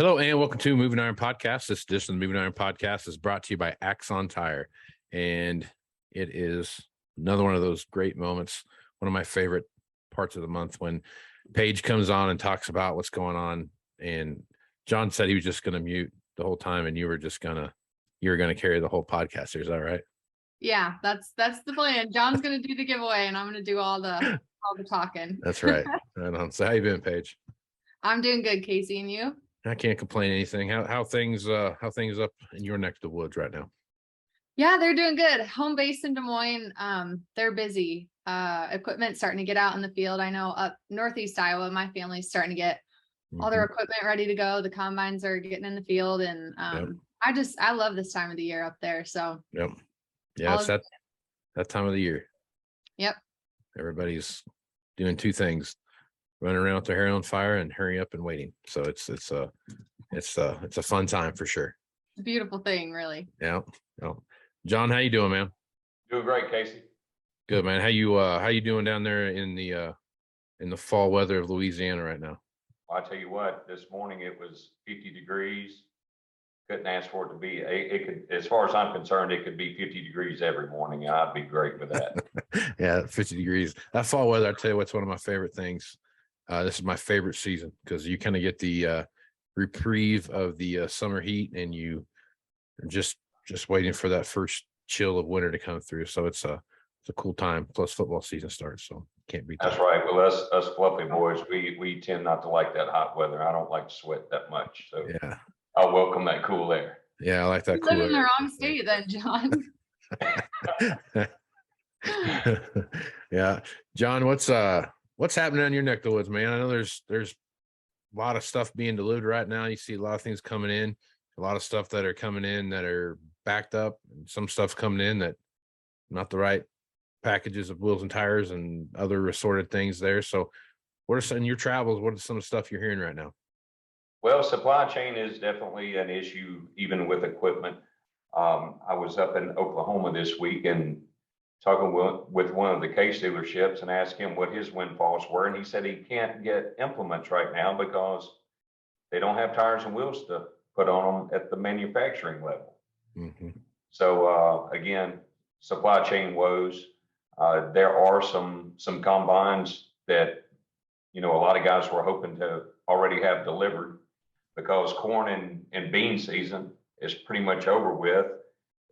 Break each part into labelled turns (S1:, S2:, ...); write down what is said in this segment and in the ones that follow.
S1: Hello and welcome to Moving Iron Podcast. This edition of the Moving Iron Podcast is brought to you by Axon Tire, and it is another one of those great moments. One of my favorite parts of the month when Paige comes on and talks about what's going on. And John said he was just going to mute the whole time, and you were gonna carry the whole podcast. Is that right?
S2: Yeah, that's the plan. John's gonna do the giveaway, and I'm gonna do all the talking.
S1: That's right. Right on. So how you been, Paige?
S2: I'm doing good, Casey, and you?
S1: I can't complain anything. How things up in your neck of the woods right now?
S2: Yeah, they're doing good. Home base in Des Moines, they're busy. Equipment starting to get out in the field. I know up northeast Iowa, my family's starting to get all their equipment ready to go. The combines are getting in the field, and I love this time of the year up there. So
S1: yeah, it's that time of the year.
S2: Yep.
S1: Everybody's doing two things: running around with their hair on fire and hurry up and waiting. So it's a fun time for sure.
S2: It's a beautiful thing, really.
S1: Yeah. John, how you doing, man?
S3: Doing great, Casey.
S1: Good, man. How you doing down there in the fall weather of Louisiana right now?
S3: Well, I tell you what, this morning it was 50 degrees. Couldn't ask for it to be. It could, as far as I'm concerned, it could be 50 degrees every morning. I'd be great with that.
S1: Yeah, 50 degrees. That fall weather, I tell you what's one of my favorite things. This is my favorite season because you kind of get the reprieve of the summer heat, and you are just waiting for that first chill of winter to come through. So it's a cool time. Plus football season starts, so can't beat that.
S3: That's right. Well, us fluffy boys, we tend not to like that hot weather. I don't like to sweat that much. So
S1: yeah,
S3: I'll welcome that cool air.
S1: Yeah, I like that.
S2: You live in the wrong state then, John.
S1: Yeah, John, what's happening on your neck of the woods, man? I know there's a lot of stuff being delivered right now. You see a lot of things coming in, a lot of stuff that are coming in that are backed up, and some stuff coming in that not the right packages of wheels and tires and other assorted things there. So what are some in your travels? What are some of the stuff you're hearing right now?
S3: Well, supply chain is definitely an issue, even with equipment. I was up in Oklahoma this week and talking with one of the case dealerships and asked him what his windfalls were. And he said he can't get implements right now because they don't have tires and wheels to put on them at the manufacturing level. So again, supply chain woes. There are some combines that, a lot of guys were hoping to already have delivered because corn and bean season is pretty much over with.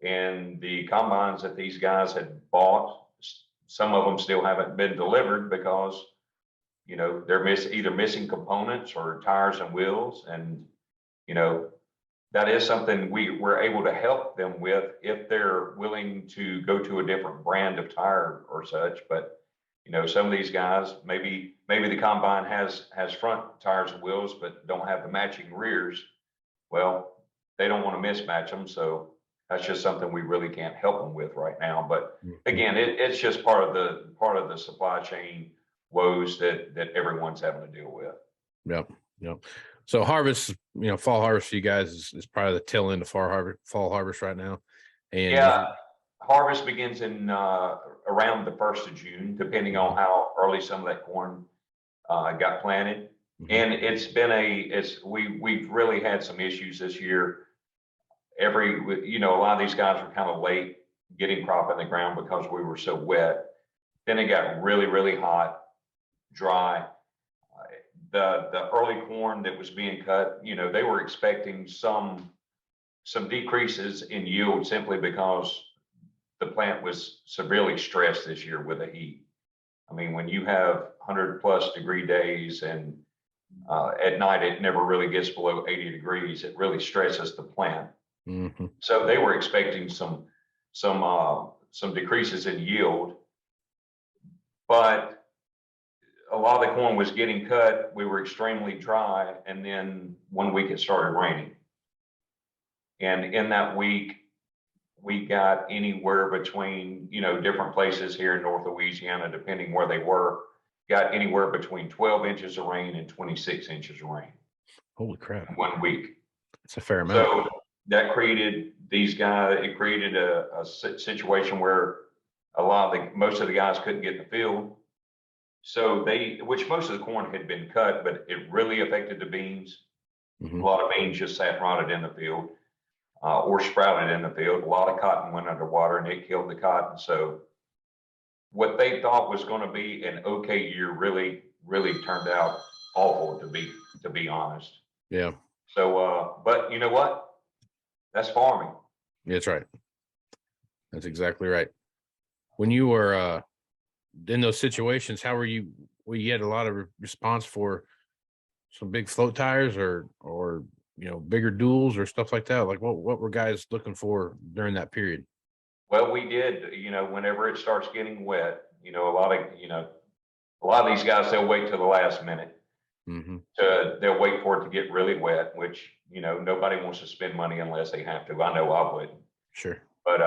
S3: And the combines that these guys had bought, some of them still haven't been delivered because, they're either missing components or tires and wheels. And, that is something we're able to help them with if they're willing to go to a different brand of tire or such. But, some of these guys, maybe the combine has front tires and wheels, but don't have the matching rears. Well, they don't want to mismatch them. So that's just something we really can't help them with right now. But again, it's just part of the supply chain woes that everyone's having to deal with.
S1: Yep. So harvest, fall harvest for you guys is probably the tail end of fall harvest right now. And
S3: yeah, harvest begins in around the 1st of June, depending on how early some of that corn got planted. And we've really had some issues this year. A lot of these guys were kind of late getting crop in the ground because we were so wet. Then it got really, really hot, dry. The early corn that was being cut, they were expecting some decreases in yield simply because the plant was severely stressed this year with the heat. I mean, when you have 100+ degree days and at night it never really gets below 80 degrees, it really stresses the plant. So they were expecting some decreases in yield, but a lot of the corn was getting cut. We were extremely dry, and then one week it started raining. And in that week, we got anywhere between, different places here in North Louisiana, depending where they were, got anywhere between 12 inches of rain and 26 inches of rain.
S1: Holy crap.
S3: In 1 week.
S1: It's a fair amount.
S3: So that created a situation where most of the guys couldn't get in the field. So which most of the corn had been cut, but it really affected the beans. A lot of beans just sat rotted in the field or sprouted in the field. A lot of cotton went underwater and it killed the cotton. So what they thought was going to be an okay year really turned out awful, to be honest.
S1: Yeah.
S3: So, but you know what? That's farming.
S1: That's right. That's exactly right. When you were in those situations, how were you? Well, you had a lot of response for some big float tires or bigger duels or stuff like that. Like what were guys looking for during that period?
S3: Well, we did, whenever it starts getting wet, a lot of these guys, they'll wait till the last minute. They'll wait for it to get really wet, which, nobody wants to spend money unless they have to. I know I would.
S1: Sure.
S3: But,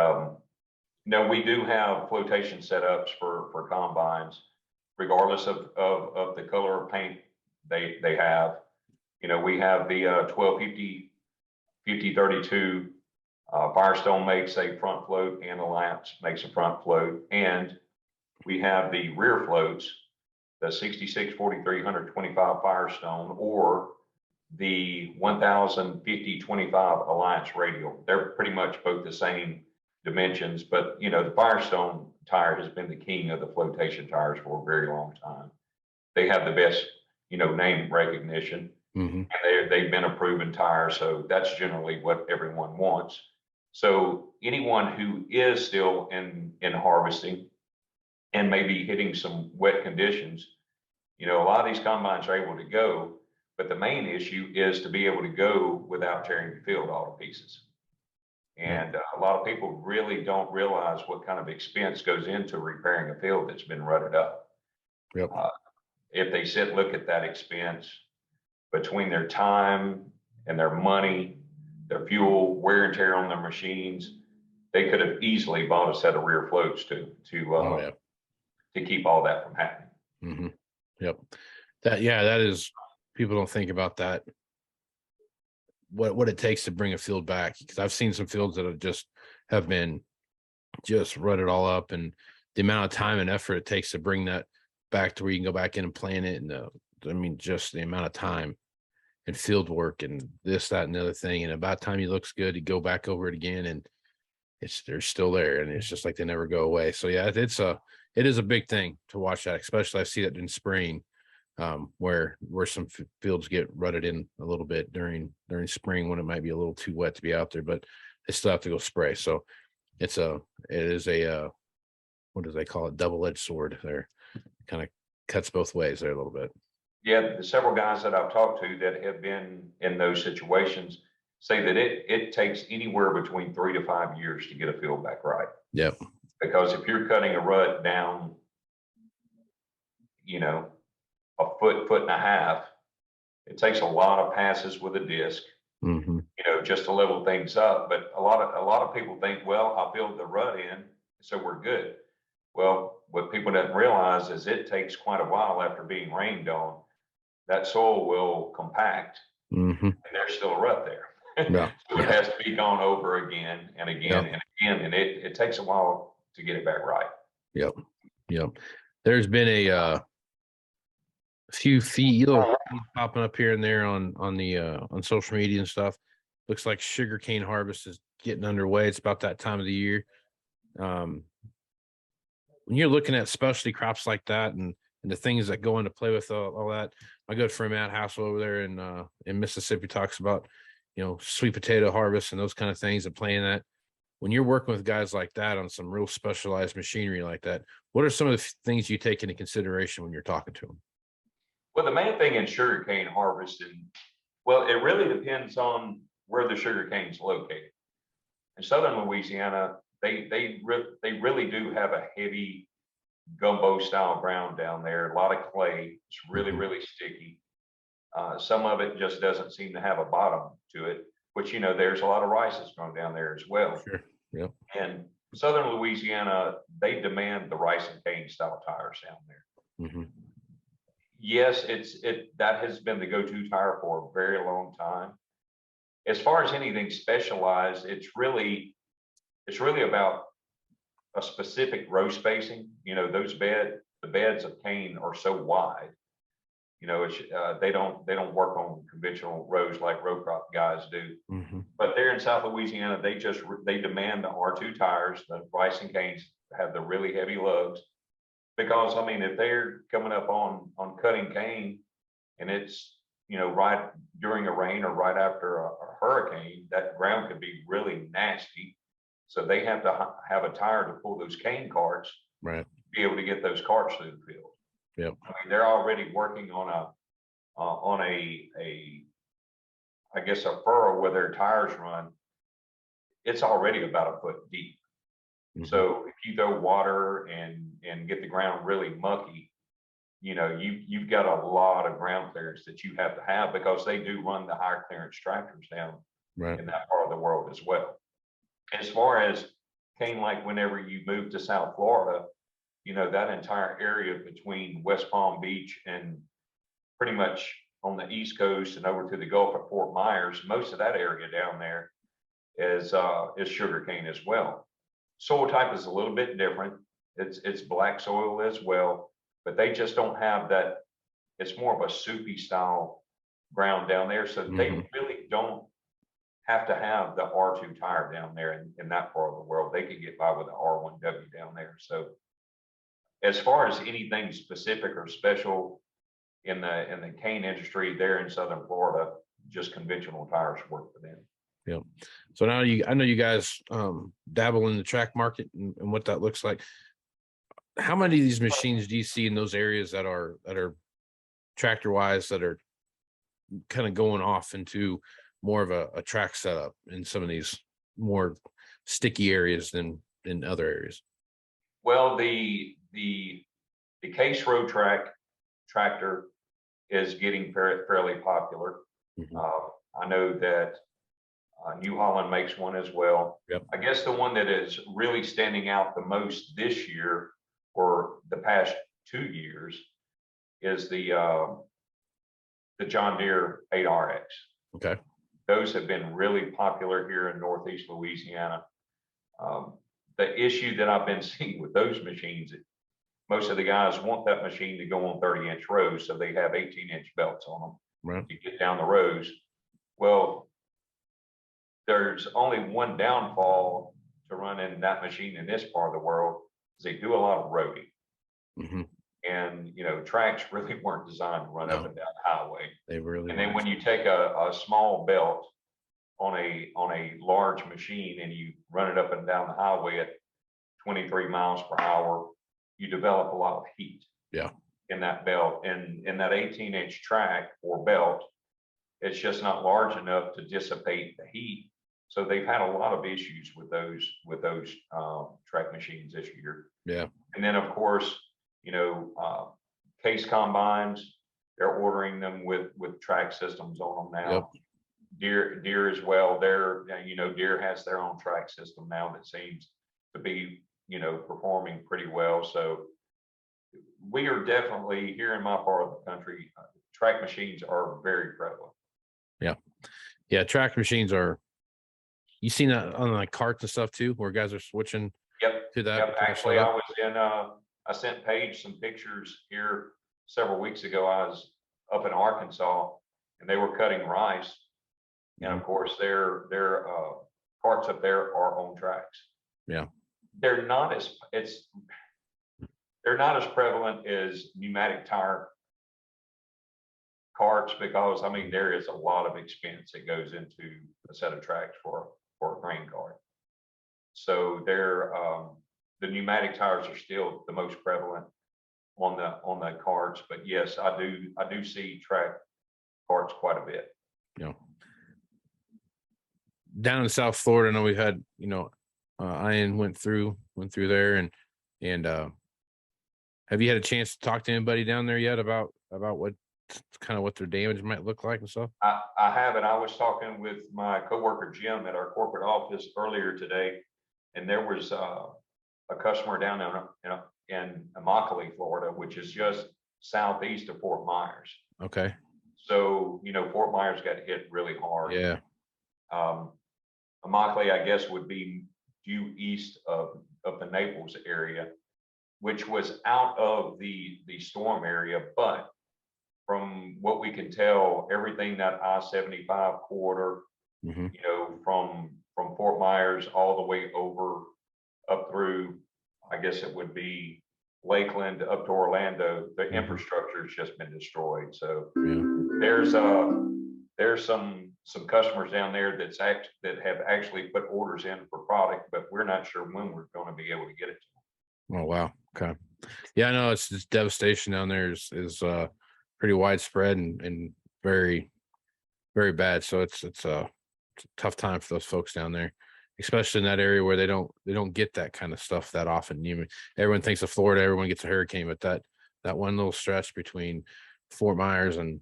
S3: no, we do have flotation setups for combines, regardless of the color of paint they have. We have the 1250 5032. Firestone makes a front float and Alliance makes a front float. And we have the rear floats, the 66 4300 25 Firestone or the 1050 25 Alliance radial. They're pretty much both the same dimensions, but the Firestone tire has been the king of the flotation tires for a very long time. They have the best, name recognition. And they've been a proven tire. So that's generally what everyone wants. So anyone who is still in harvesting and maybe hitting some wet conditions, a lot of these combines are able to go, but the main issue is to be able to go without tearing the field all to pieces. And a lot of people really don't realize what kind of expense goes into repairing a field that's been rutted up.
S1: Yep.
S3: If they sit and look at that expense between their time and their money, their fuel, wear and tear on their machines, they could have easily bought a set of rear floats to keep all that from happening.
S1: Yep. That is, people don't think about that. What it takes to bring a field back, because I've seen some fields that have been rutted all up, and the amount of time and effort it takes to bring that back to where you can go back in and plant it. And just the amount of time and field work and this, that, and the other thing. And about time it looks good, you go back over it again and they're still there. And it's just like they never go away. So yeah, it is a big thing to watch that, especially I see that in spring, where some fields get rutted in a little bit during spring when it might be a little too wet to be out there, but they still have to go spray. So it is a what do they call it? Double-edged sword there. Kind of cuts both ways there a little bit.
S3: Yeah, the several guys that I've talked to that have been in those situations say that it takes anywhere between 3 to 5 years to get a field back right.
S1: Yep.
S3: Because if you're cutting a rut down, a foot and a half, it takes a lot of passes with a disc, just to level things up. But a lot of people think, well, I'll build the rut in, so we're good. Well, what people don't realize is it takes quite a while after being rained on. That soil will compact, and there's still a rut there.
S1: Yeah.
S3: So it has to be gone over again and again and again, and it takes a while to get it back right.
S1: Yep. There's been a few feeds popping up here and there on social media and stuff. Looks like sugarcane harvest is getting underway. It's about that time of the year. When you're looking at specialty crops like that and the things that go into play with all that, my good friend Matt Hassel over there in Mississippi talks about, sweet potato harvest and those kind of things and playing that. When you're working with guys like that on some real specialized machinery like that, what are some of the things you take into consideration when you're talking to them?
S3: Well, the main thing in sugarcane harvesting, well, it really depends on where the sugarcane is located. In southern Louisiana, they really do have a heavy gumbo style ground down there. A lot of clay. It's really sticky. Some of it just doesn't seem to have a bottom to it, which, there's a lot of rice that's grown down there as well.
S1: Sure. Yep.
S3: And southern Louisiana, they demand the rice and cane style tires down there. Yes, that has been the go-to tire for a very long time. As far as anything specialized, it's really about a specific row spacing. The beds of cane are so wide. You know, it's, they don't work on conventional roads like road crop guys do. But there in South Louisiana, they demand the R2 tires. The Rice and Canes have the really heavy lugs, because I mean, if they're coming up on cutting cane and it's, you know, right during a rain or right after a hurricane, that ground could be really nasty. So they have to have a tire to pull those cane carts,
S1: right,
S3: to be able to get those carts through the field.
S1: Yep.
S3: I mean, they're already working on I guess a furrow where their tires run. It's already about a foot deep. So if you throw water and get the ground really mucky, you know, you've got a lot of ground clearance that you have to have, because they do run the higher clearance tractors down in that part of the world as well. As far as cane, like whenever you move to South Florida, you know, that entire area between West Palm Beach and pretty much on the East Coast and over to the Gulf of Fort Myers, most of that area down there is sugarcane as well. Soil type is a little bit different. It's black soil as well, but they just don't have that. It's more of a soupy style ground down there. So they really don't have to have the R2 tire down there in that part of the world. They can get by with the R1W down there. So as far as anything specific or special in the cane industry there in Southern Florida, just conventional tires work for them.
S1: Yep. So now I know you guys dabble in the track market and what that looks like. How many of these machines do you see in those areas that are tractor wise, that are kind of going off into more of a track setup in some of these more sticky areas than in other areas?
S3: Well, the case road tractor is getting fairly popular. I know that New Holland makes one as well.
S1: Yep.
S3: I guess the one that is really standing out the most this year, or the past 2 years, is the John Deere 8RX.
S1: Okay.
S3: Those have been really popular here in Northeast Louisiana. The issue that I've been seeing with those machines, most of the guys want that machine to go on 30-inch rows, so they have 18-inch belts on them.
S1: Right.
S3: To get down the rows. Well, there's only one downfall to running that machine in this part of the world, is they do a lot of roading. And, you know, tracks really weren't designed to run up and down the highway.
S1: They really.
S3: And then when you take a small belt on a large machine and you run it up and down the highway at 23 miles per hour, you develop a lot of heat.
S1: Yeah.
S3: In that belt, and in that 18-inch track or belt, it's just not large enough to dissipate the heat. So they've had a lot of issues with those track machines this year.
S1: Yeah. And
S3: then of course, you know, case combines, they're ordering them with track systems on them now.
S1: Yep.
S3: Deere as well. Deere has their own track system now that seems to be, you know, performing pretty well. So we are definitely here in my part of the country, track machines are very prevalent. Yeah.
S1: Yeah. Track machines are, you seen that on like carts and stuff too, where guys are switching to that?
S3: Yep. Actually, I was I sent Paige some pictures here several weeks ago. I was up in Arkansas and they were cutting rice. And of course their carts up there are on tracks.
S1: Yeah.
S3: They're not as prevalent as pneumatic tire carts, because I mean, there is a lot of expense that goes into a set of tracks for a grain cart. So the pneumatic tires are still the most prevalent on the carts, but yes, I do see track carts quite a bit.
S1: Yeah. Down in South Florida, I know we've had, you know, Ian went through there, and have you had a chance to talk to anybody down there yet about what their damage might look like and stuff?
S3: I haven't. I was talking with my coworker Jim at our corporate office earlier today, and there was a customer down there in Immokalee, Florida, which is just southeast of Fort Myers.
S1: Okay.
S3: So, you know, Fort Myers got hit really hard.
S1: Yeah.
S3: Immokalee, I guess, would be due east of the Naples area, which was out of the storm area, but from what we can tell, everything that I-75 corridor,
S1: Mm-hmm.
S3: you know, from Fort Myers all the way over up through, I guess it would be Lakeland up to Orlando, the infrastructure has just been destroyed. So there's some customers down there that have actually put orders in for product, but we're not sure when we're going to be able to get it to them.
S1: Oh, wow. Okay. Yeah, I know it's devastation down there is pretty widespread and very, very bad. So it's a tough time for those folks down there, especially in that area where they don't get that kind of stuff that often. Everyone thinks of Florida, everyone gets a hurricane, but that one little stretch between Fort Myers and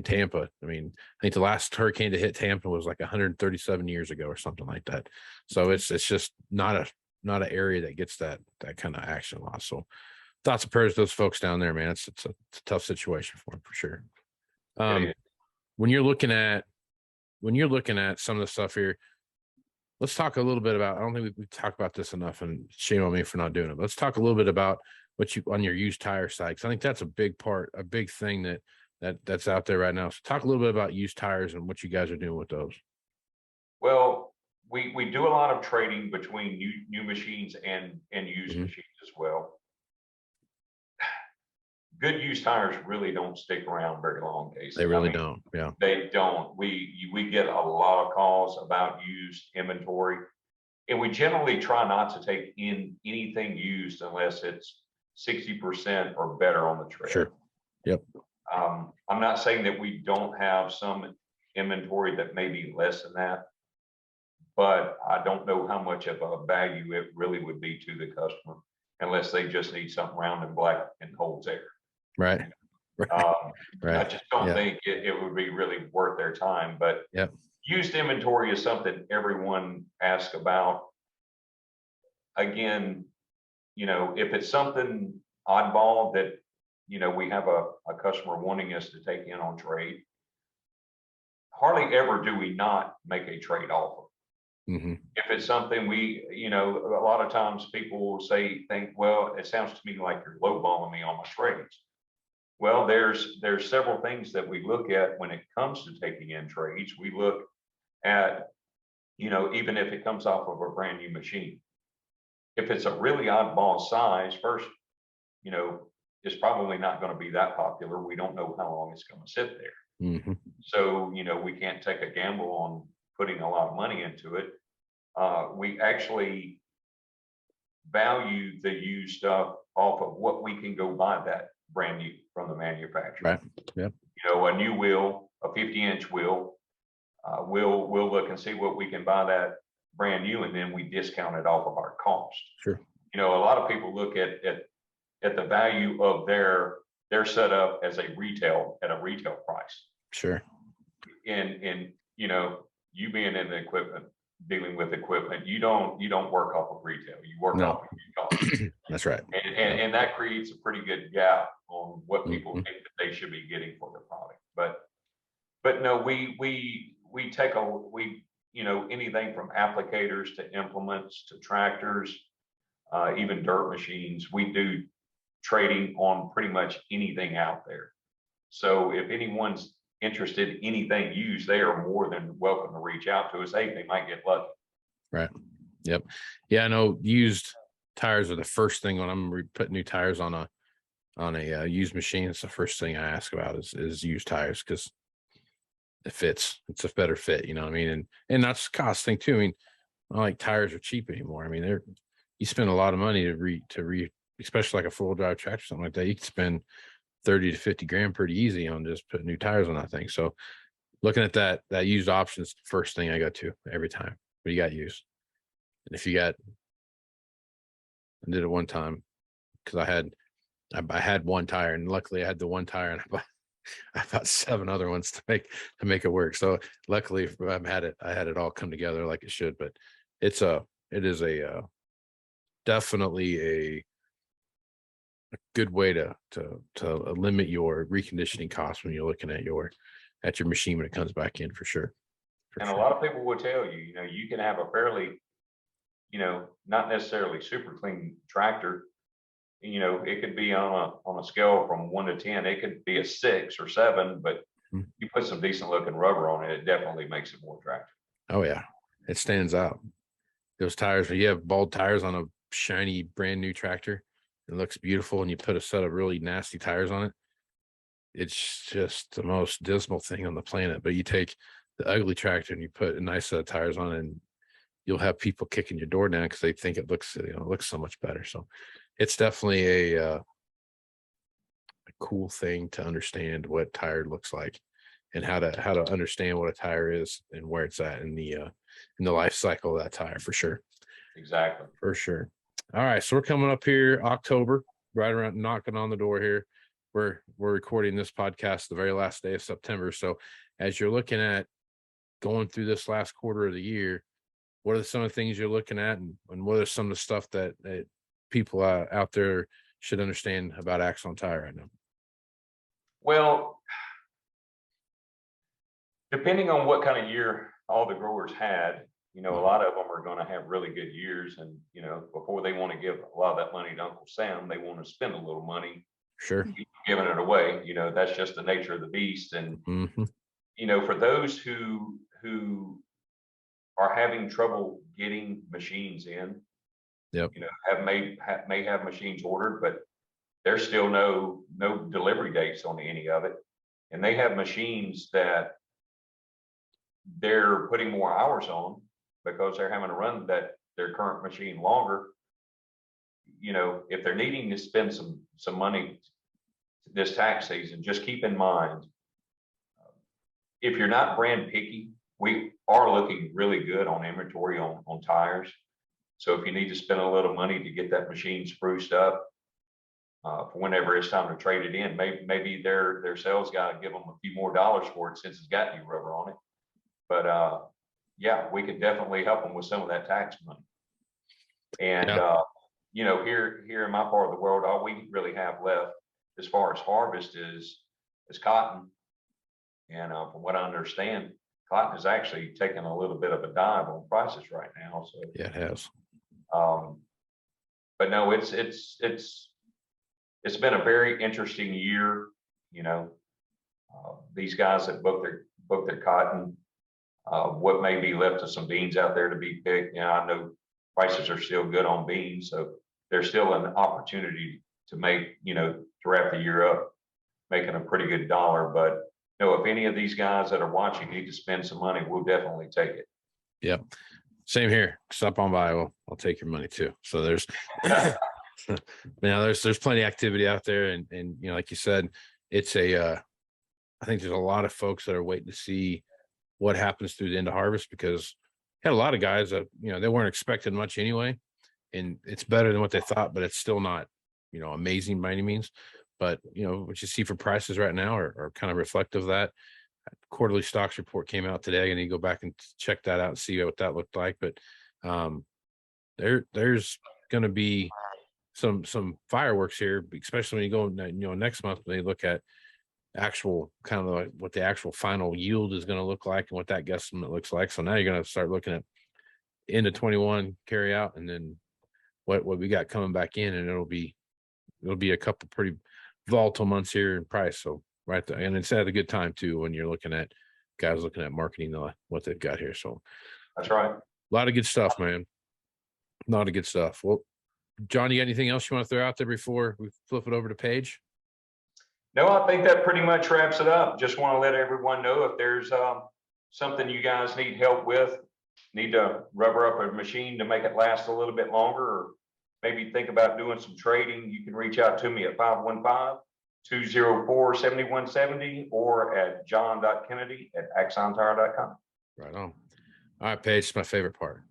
S1: Tampa. I mean, I think the last hurricane to hit Tampa was like 137 years ago or something like that. So it's just not an area that gets that kind of action a lot. So thoughts and prayers to those folks down there, man. It's a tough situation for them for sure. When you're looking at some of the stuff here, let's talk a little bit about, I don't think we talked about this enough, and shame on me for not doing it. But let's talk a little bit about what you on your used tire side, because I think that's a big thing that's out there right now. So talk a little bit about used tires and what you guys are doing with those.
S3: Well, we do a lot of trading between new machines and used machines as well. Good used tires really don't stick around very long, Casey.
S1: They really don't. Yeah,
S3: they don't. We get a lot of calls about used inventory, and we generally try not to take in anything used unless it's 60% or better on the trade.
S1: Sure. Yep.
S3: I'm not saying that we don't have some inventory that may be less than that, but I don't know how much of a value it really would be to the customer unless they just need something round and black and holds air.
S1: Right.
S3: Right. I just don't think it would be really worth their time. But used inventory is something everyone asks about. Again, you know, if it's something oddball that, you know, we have a customer wanting us to take in on trade, hardly ever do we not make a trade offer. If it's something you know, a lot of times people will think, well, it sounds to me like you're lowballing me on my trades. Well, there's several things that we look at when it comes to taking in trades. We look at, you know, even if it comes off of a brand new machine, if it's a really oddball size, first, you know, it's probably not going to be that popular. We don't know how long it's going to sit there. So, you know, we can't take a gamble on putting a lot of money into it. We actually value the used stuff off of what we can go buy that brand new from the manufacturer.
S1: Right. Yep.
S3: You know, a new wheel, a 50-inch wheel, we'll look and see what we can buy that brand new, and then we discount it off of our cost.
S1: Sure.
S3: You know, a lot of people look at the value of their setup as at a retail price. Sure. And you know, you being in the equipment, dealing with equipment, you don't work off of retail. You work off of cost.
S1: That's right.
S3: And that creates a pretty good gap on what people think that they should be getting for their product. But no, we you know, anything from applicators to implements to tractors, even dirt machines. We do trading on pretty much anything out there. So if anyone's interested in anything used, they are more than welcome to reach out to us. Hey, they might get lucky. Right.
S1: Yep. Yeah, I know used tires are the first thing when I'm putting new tires on a used machine. It's the first thing I ask about is used tires, because it fits. It's a better fit, you know what I mean? And that's a cost thing too. I mean, not like tires are cheap anymore. I mean, you spend a lot of money to especially like a full drive tractor, something like that. You can spend 30 to 50 grand pretty easy on just putting new tires on that thing. So looking at that used option is the first thing I go to every time. What you got used? And if I did it one time because I had one tire, and luckily I had the one tire, and I bought 7 other ones to make it work. So luckily I had it all come together like it should. But it is definitely a good way to limit your reconditioning costs when you're looking at your machine when it comes back in, for sure.
S3: A lot of people will tell you, you know, you can have a fairly, you know, not necessarily super clean tractor, you know, it could be on a scale from 1 to 10, it could be a 6 or 7, but you put some decent looking rubber on it, it definitely makes it more attractive.
S1: Oh yeah, it stands out. Those tires, when you have bald tires on a shiny brand new tractor, it looks beautiful, and you put a set of really nasty tires on it, it's just the most dismal thing on the planet. But you take the ugly tractor and you put a nice set of tires on it, and you'll have people kicking your door down because they think it looks, you know, it looks so much better. So it's definitely a cool thing to understand what tire looks like, and how to understand what a tire is and where it's at in the life cycle of that tire, for sure.
S3: Exactly.
S1: For sure. All right, so we're coming up here October, right around knocking on the door here. We're recording this podcast the very last day of September. So as you're looking at going through this last quarter of the year, what are some of the things you're looking at, and what are some of the stuff that people out there should understand about Axon tire right now?
S3: Well, depending on what kind of year all the growers had, you know, a lot of them are going to have really good years. And, you know, before they want to give a lot of that money to Uncle Sam, they want to spend a little money.
S1: Sure.
S3: Giving it away. You know, that's just the nature of the beast. And, you know, for those who are having trouble getting machines in,
S1: yep,
S3: you know, may have machines ordered, but there's still no delivery dates on any of it. And they have machines that they're putting more hours on because they're having to run their current machine longer. You know, if they're needing to spend some money this tax season, just keep in mind, if you're not brand picky, we are looking really good on inventory on tires. So if you need to spend a little money to get that machine spruced up, for whenever it's time to trade it in, maybe their sales guy give them a few more dollars for it since it's got new rubber on it. But yeah, we could definitely help them with some of that tax money. And you know, here in my part of the world, all we really have left as far as harvest is cotton. And from what I understand, cotton is actually taking a little bit of a dive on prices right now. So
S1: yeah, it has.
S3: But no, it's been a very interesting year. You know, these guys that book their cotton, what may be left of some beans out there to be picked. You know, I know prices are still good on beans, so there's still an opportunity to make, you know, to wrap the year up making a pretty good dollar. But you know, if any of these guys that are watching need to spend some money, we'll definitely take it.
S1: Yep. Same here. Stop on by. I'll take your money too. So there's now there's plenty of activity out there, and you know, like you said, it's I think there's a lot of folks that are waiting to see what happens through the end of harvest, because had a lot of guys that, you know, they weren't expecting much anyway, and it's better than what they thought, but it's still not, you know, amazing by any means. But you know, what you see for prices right now are kind of reflective of that. Quarterly stocks report came out today. I need to go back and check that out and see what that looked like. But there's going to be some fireworks here, especially when you go, you know, next month when they look at actual kind of like what the actual final yield is going to look like and what that guesstimate looks like. So now you're going to start looking at end of 21 carry out, and then what we got coming back in, and it'll be a couple pretty volatile months here in price. So right there, and it's at a good time too when you're looking at guys looking at marketing what they've got here. So
S3: that's right.
S1: A lot of good stuff, man. A lot of good stuff. Well, John, you got anything else you want to throw out there before we flip it over to Paige?
S3: No, I think that pretty much wraps it up. Just want to let everyone know if there's something you guys need help with, need to rubber up a machine to make it last a little bit longer, or maybe think about doing some trading, you can reach out to me at 515-204-7170 or at john.kennedy@axontire.com.
S1: Right on. All right, Paige, it's my favorite part.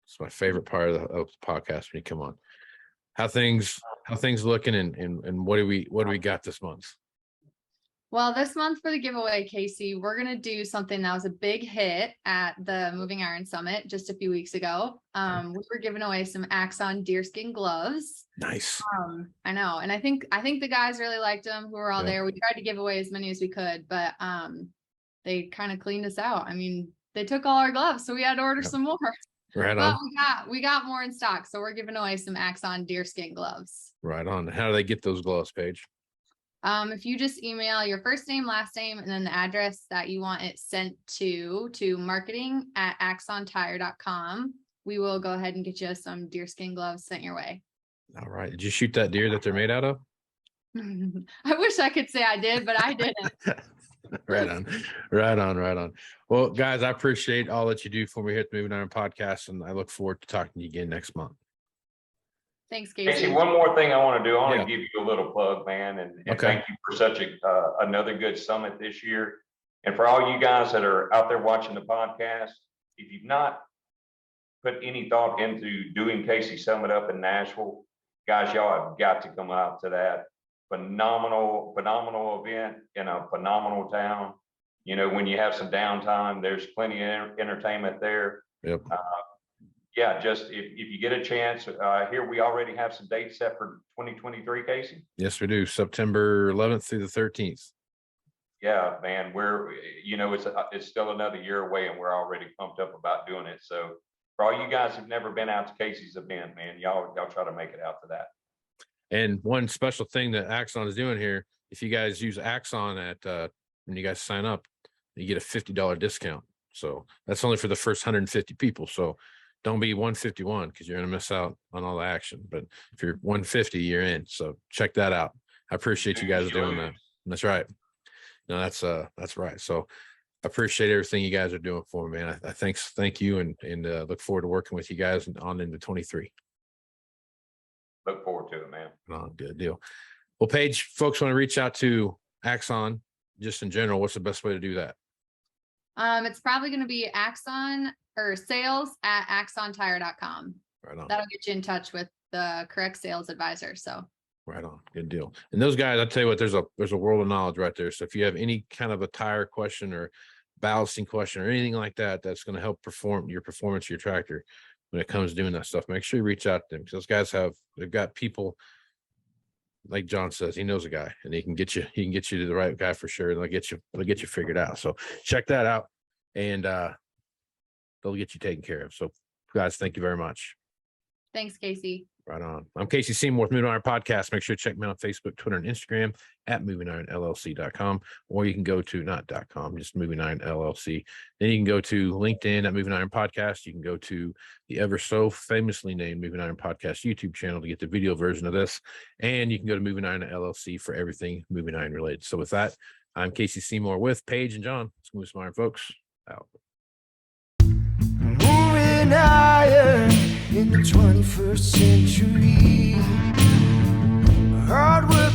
S1: It's my favorite part of the podcast when you come on. How things looking, and what do we got this month?
S2: Well, this month for the giveaway, Casey, we're going to do something that was a big hit at the Moving Iron Summit just a few weeks ago. We were giving away some Axon deerskin gloves.
S1: Nice.
S2: I know. And I think the guys really liked them who were all there. We tried to give away as many as we could, but they kind of cleaned us out. I mean, they took all our gloves, so we had to order some more.
S1: Right
S2: But
S1: on.
S2: we got more in stock, so we're giving away some Axon deerskin gloves.
S1: Right on. How do they get those gloves, Paige?
S2: If you just email your first name, last name, and then the address that you want it sent to marketing@axontire.com, we will go ahead and get you some deerskin gloves sent your way.
S1: All right. Did you shoot that deer that they're made out of?
S2: I wish I could say I did, but I didn't.
S1: Right on. Right on. Right on. Well, guys, I appreciate all that you do for me here at the Moving Iron Podcast, and I look forward to talking to you again next month.
S2: Thanks, Casey.
S3: Casey, one more thing I want to do. I want
S1: Yeah.
S3: to give you a little plug, man, and
S1: Okay.
S3: thank you for such another good summit this year. And for all you guys that are out there watching the podcast, if you've not put any thought into doing Casey Summit up in Nashville, guys, y'all have got to come out to that phenomenal event in a phenomenal town. You know, when you have some downtime, there's plenty of entertainment there.
S1: Yep.
S3: Yeah, just if you get a chance, here we already have some dates set for 2023, Casey.
S1: Yes, we do. September 11th through the 13th.
S3: Yeah, man, it's still another year away, and we're already pumped up about doing it. So for all you guys who've never been out to Casey's event, man, y'all try to make it out to that.
S1: And one special thing that Axon is doing here, if you guys use Axon when you guys sign up, you get a $50 discount. So that's only for the first 150 people. So don't be 151 because you're going to miss out on all the action. But if you're 150, you're in. So check that out. I appreciate you guys doing that. That's right. No, that's right. So I appreciate everything you guys are doing for me, man. Thank you, and look forward to working with you guys on into 23.
S3: Look forward to it, man.
S1: Oh, good deal. Well, Paige, folks want to reach out to Axon just in general. What's the best way to do that?
S2: It's probably going to be Axon or sales@axontire.com.
S1: Right on.
S2: That'll get you in touch with the correct sales advisor. So
S1: right on. Good deal. And those guys, I'll tell you what, there's a world of knowledge right there. So if you have any kind of a tire question or balancing question or anything like that, that's going to help your performance of your tractor when it comes to doing that stuff, make sure you reach out to them, because those guys they've got people, like John says, he knows a guy, and he can get you to the right guy for sure. And they'll get you figured out. So check that out, and they'll get you taken care of. So guys, thank you very much.
S2: thanks, Casey.
S1: Right on. I'm Casey Seymour with Moving Iron Podcast. Make sure to check me out on Facebook, Twitter, and Instagram at MovingIronLLC.com, or you can go to not.com, just Moving Iron LLC. Then you can go to LinkedIn at Moving Iron Podcast. You can go to the ever so famously named Moving Iron Podcast YouTube channel to get the video version of this. And you can go to Moving Iron LLC for everything Moving Iron related. So with that, I'm Casey Seymour with Paige and John. Let's move some iron, folks. Out.
S4: Moving iron in the 21st century. Hard work.